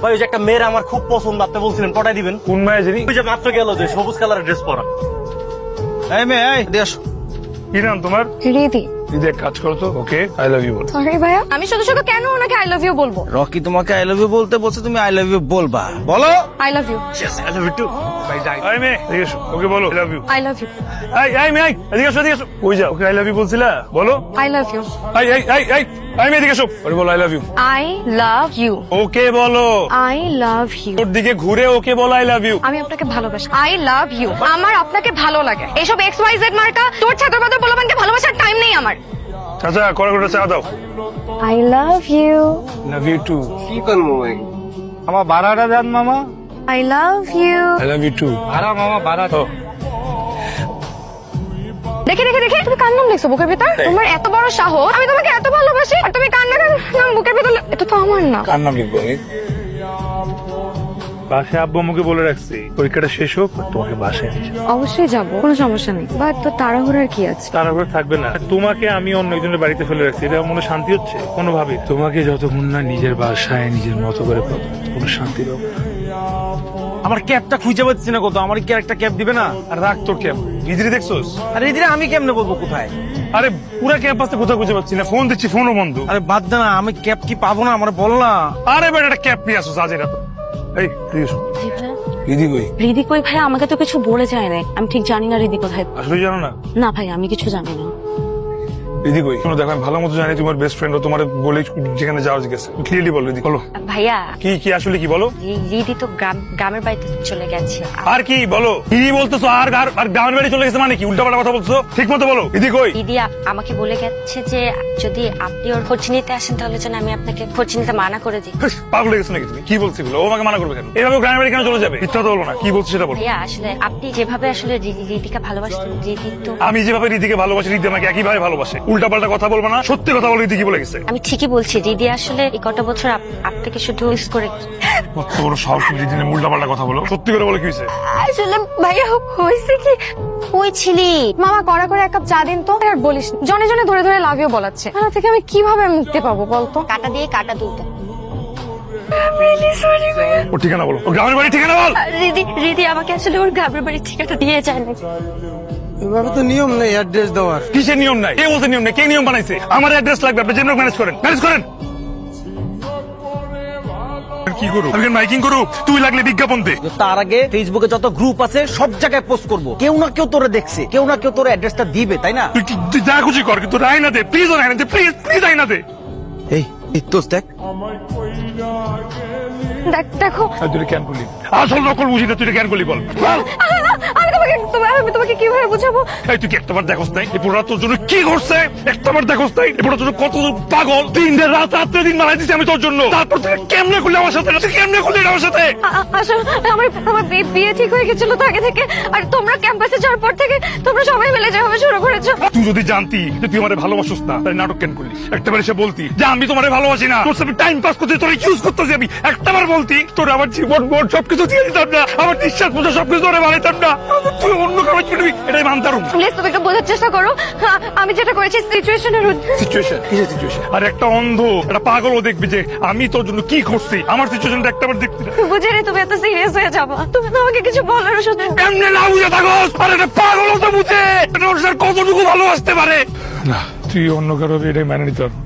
ভাই ওই যে একটা মেয়ের আমার খুব পছন্দ, আপনি বলছিলেন পটাই দিবেন। কোন মায়া জানি? ওই যে মাত্র গেল যে সবুজ কালারের ড্রেস পরা। এই মেয়ে, এই দেশ। কি নাম তোমার? রিদি। দিদি এক কাজ করো তো, ওকে আই লাভ ইউ বল। সরি ভাইয়া, আমি শুধু শুধু কেন ওনাকে আই লাভ ইউ বলবো? রকি তোমাকে আই লাভ ইউ বলতে বলছে, তুমি আই লাভ ইউ বলবা। বলো। I love you. I love you too. আই মে এদিকে এসো, ওকে বলো I love you. I love you. আই মে এদিকে এসো, এদিকে এসো। ওই যাও, ওকে আই লাভ ইউ বলছিলা, বলো। I love you. আই মে এদিকে এসো, ওরে বলো I love you. I love you. Okay বলো। I love you. ওর দিকে ঘুরে ওকে বলো আই লাভ ইউ। আমি আপনাকে ভালোবাসি। I love you. আমার আপনাকে ভালো লাগে। এইসব XYZ মার্কা তোর ছাত্রবাদের বলবানকে ভালোবাসার টাইম নেই আমার। চাচা করে করে চা দাও। I love you. Love you too. কি করবো ভাই? আমার ভাড়াটা দেন মামা। I love you. I love you too. ভাড়া মামা, ভাড়া। দেখে দেখে দেখে তুমি কার নাম লিখছো বুকের ভিতর? তোমার এত বড় সাহস, আমি তোমাকে এত ভালোবাসি আর তুমি কার নাম বুকের ভিতর এটা তো আমার না। কার নাম লিখবো আমি? বাসায় আব্বু আমাকে বলে রাখছি পরীক্ষাটা শেষ হোক তোমাকে বাসায় নিয়ে যাবো। অবশ্যই যাবো, কোনো সমস্যা নেই, বাট তো তাড়াহুড়ার কি আছে? তারপরে থাকবে না, তোমাকে আমি অন্য একজনের বাড়িতে ফেলে রাখছি, এটা মনে শান্তি হচ্ছে কোনোভাবে? তোমাকে যতক্ষণ না নিজের বাসায় নিজের মতো করে পাবো কোনো শান্তি পাবো না। আমার ক্যাবটা খুঁজে পাচ্ছি না কত, আমার কি একটা ক্যাব দিবে না? আর রাখ তোর ক্যাব, ইদিরে দেখছোস? আরে এদিকে আমি কেমনে বলবো কোথায়? আরে পুরা ক্যাব আসতে কোথাও খুঁজে পাচ্ছি না, ফোন দিচ্ছি ফোনও বন্ধ। আরে বাদ দে না, আমি ক্যাব কি পাবো না? আমার বল না। আরে বেটা একটা ক্যাব নিয়ে আসো আজ রাত। এই এদিকে এসো। দিদি কই? রিদি কই ভাই? আমাকে তো কিছু বলে যায় না, আমি ঠিক জানি না রিদি কোথায়। আসলে জানো না না ভাই, আমি কিছু জানি না। দিদি কই? শোনো দেখো, আমি ভালো মতো জানি তোমার বেস্ট ফ্রেন্ড, ও তোমার বলে যেখানে যাওয়ার গেছে। ক্লিয়ারলি বলো দিদি, বলো। ভাইয়া, কি কি আসলে কি বলো? রিদি তো গ্রামের বাড়িতে চলে গেছে। আর কি বলো? কি বলতেছো? আর আর গ্রামের বাড়ি চলে গেছে মানে কি? উল্টাপাল্টা কথা বলছো, ঠিক মতো বলো। দিদি কই? দিদি আমাকে বলে গেছে যে যদি আপনি ওর খোঁজ নিতে আসেন তাহলে যেন আমি আপনাকে খোঁজ নিতে মানা করে দিই। পাগল হয়ে গেছো নাকি তুমি? কি বলছি বলো? ও আমাকে মানা করবে কেন? এভাবে গ্রামের বাড়ি কেন চলে যাবে? মিথ্যা তো বলো না, কি বলছো সেটা বলো। ভাইয়া আসলে আপনি যেভাবে আসলে রিদিকে ভালোবাসতেন, রিদি তো আমি যেভাবে রিদিকে ভালোবাসি, রিদি আমাকে একইভাবে ভালোবাসে। উল্টাপাল্টা কথা বলবো না, সত্যি কথা বলো। রিদি কি বলে গেছে? আমি ঠিকই বলছি, রিদি আসলে এই কটা বছর আপনাকে শুধু ইউজ করে। কত বড় সাহস তুমি রিদি নিয়ে উল্টাপাল্টা কথা বলো? সত্যি করে বলো কি হয়েছে? আসলে ভাইয়া হয়েছে কি, ওই ছিলি মামা কড়া করে এক কাপ চা দিন তো। আর বলিস না, জনে জনে ধরে ধরে লাভ ইউ বলাচ্ছে। এখান থেকে আমি কিভাবে মুক্তি পাবো বলতো? কাটা দিয়ে কাটা তুলতে। ও ঠিকানা বলো, ও গ্রামের বাড়ি ঠিকানা বল। রিদি আমাকে আসলে ওর গ্রামের বাড়ির ঠিকানা দিয়ে যায় না। এভাবে তো নিয়ম নেই অ্যাড্রেস দেওয়ার। কিসের নিয়ম নাই? কে বলছে নিয়ম নেই? কে নিয়ম বানাইছে? আমার অ্যাড্রেস লাগবে, আপনি জেনে ম্যানেজ করেন, ম্যানেজ করেন। কি করু? আমি মাইকিং করু? তুই লাগলে বিজ্ঞাপন দে। তার আগে ফেসবুকে যত গ্রুপ আছে সব জায়গায় পোস্ট করবো, কেউ না কেউ তোরে দেখছে, কেউ না কেউ তোর অ্যাড্রেসটা দিবে, তাই না? তুই যা খুশি কর, কিন্তু আইনা দে প্লিজ, আইনা দে প্লিজ, প্লিজ আইনা দে। এই তোস দেখ, দেখো তুই কেন করলি? আসল নকল বুঝি না, তুই কেন করলি বল। আমি তোমাকে কিভাবে বুঝাবো? এই তুই কি একটাবার দেখোস নাই এই পুরা তোর জন্য কি করছে? একটাবার দেখোস নাই এই পুরা তোর জন্য কত পাগল? দিন রাত রাত্রে দিন মারাই দিছি আমি তোর জন্য। তারপর তুই কেমনে করলি আমার সাথে? তুই কেমনে করলি আমার সাথে? আসলে আমার বিয়ে ঠিক হয়ে গেছিল তো আগে থেকে, আর তোমরা ক্যাম্পাসে যাওয়ার পর থেকে তোমরা সবাই মিলে যেভাবে শুরু করেছো। তুই যদি জানতি যে তুই আমারে ভালোবাসিস না, তাই নাটক কেন করলি? একটাবার এসে বলতি যে আমি তোমারে ভালোবাসি না, তোর সাথে টাইম পাস করতে, তোর ইউজ করতেছি আমি। একটাবার বলতি, তোর আমার জীবন বোধ সবকিছু দিয়ে দিতাম না, আমার নিঃশ্বাস বোঝা সবকিছু তোরে বানাইতাম না। তুই অন্য কারো করবি, এটাই মানতাম। প্লিজ তুমি একটু বোঝার চেষ্টা করো। আমি যেটা করেছি সিচুয়েশনের সিচুয়েশন, কিসের সিচুয়েশন? আর একটা অন্ধ একটা পাগলও দেখবি যে আমি তোর জন্য কি করছি, আমার সিচুয়েশনটা একটাবার দেখবি না। বুঝে রে তুমি এত সিরিয়াস হয়ে যাবা, তুমি তো আমাকে কিছু বলার শুধু। এমনি না বুঝে থাকোস, আর একটা পাগলও তো বুঝে এটা ওর সাথে কতটুকু ভালোবাসতে পারে না। তুই অন্য কারো এটাই মেনে নিতে পারবো।